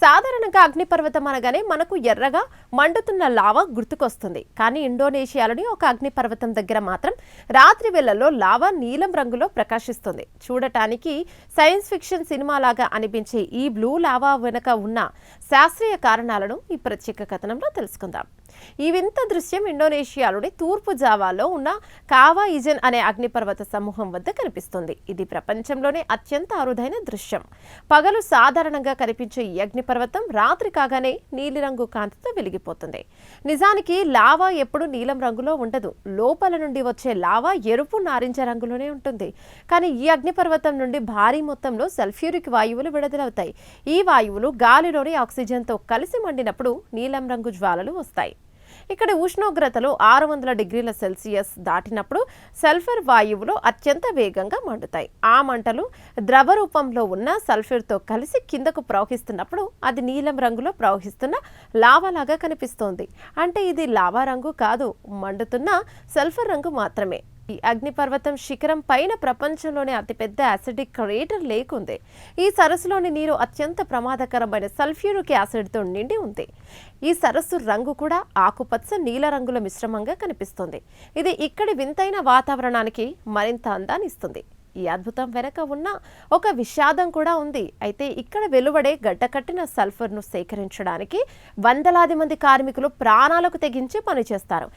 సాధారణంగా అగ్నిపర్వతం అనగానే మనకు ఎర్రగా మండుతున్న లావా గుర్తుకొస్తుంది. కానీ ఇండోనేషియాలోని ఒక అగ్నిపర్వతం దగ్గర మాత్రం రాత్రి వేళల్లో లావా నీలం రంగులో ప్రకాశిస్తుంది. చూడటానికి సైన్స్ ఫిక్షన్ సినిమాలాగా అనిపించే ఈ బ్లూ లావా వెనుక ఉన్న శాస్త్రీయ కారణాలను ఈ ప్రత్యేక కథనంలో తెలుసుకుందాం. ఈ వింత దృశ్యం ఇండోనేషియాలోని తూర్పు జావాలో ఉన్న కావా ఇజన్ అనే అగ్నిపర్వత సమూహం వద్ద కనిపిస్తుంది. ఇది ప్రపంచంలోనే అత్యంత అరుదైన దృశ్యం. పగలు సాధారణంగా కనిపించే ఈ అగ్నిపర్వతం రాత్రి కాగానే నీలిరంగు కాంతితో వెలిగిపోతుంది. నిజానికి లావా ఎప్పుడు నీలం రంగులో ఉండదు. లోపల నుండి వచ్చే లావా ఎరుపు నారింజ రంగులోనే ఉంటుంది. కానీ ఈ అగ్నిపర్వతం నుండి భారీ మొత్తంలో సల్ఫ్యూరిక్ వాయువులు విడుదలవుతాయి. ఈ వాయువులు గాలిలోని ఆక్సిజన్తో కలిసి మండినప్పుడు నీలం రంగు జ్వాలలు వస్తాయి. ఇక్కడ ఉష్ణోగ్రతలు 600 డిగ్రీల సెల్సియస్ దాటినప్పుడు సల్ఫర్ వాయువులు అత్యంత వేగంగా మండుతాయి. ఆ మంటలు ద్రవ రూపంలో ఉన్న సల్ఫర్తో కలిసి కిందకు ప్రవహిస్తున్నప్పుడు అది నీలం రంగులో ప్రవహిస్తున్న లావాలాగా కనిపిస్తోంది. అంటే ఇది లావా రంగు కాదు, మండుతున్న సల్ఫర్ రంగు మాత్రమే. ఈ అగ్నిపర్వతం శిఖరం పైన ప్రపంచంలోనే అతిపెద్ద యాసిడిక్ క్రేటర్ లేక్ ఉంది. ఈ సరస్సులోని నీరు అత్యంత ప్రమాదకరమైన సల్ఫ్యూరిక్ యాసిడ్తో నిండి ఉంది. ఈ సరస్సు రంగు కూడా ఆకుపచ్చ నీల రంగుల మిశ్రమంగా కనిపిస్తుంది. ఇది ఇక్కడి వింతైన వాతావరణానికి మరింత అందాన్ని ఇస్తుంది. ఈ అద్భుతం వెనక ఉన్న ఒక విషాదం కూడా ఉంది. అయితే ఇక్కడ వెలువడే గడ్డకట్టిన సల్ఫర్ను సేకరించడానికి వందలాది మంది కార్మికులు ప్రాణాలకు తెగించి పనిచేస్తారు.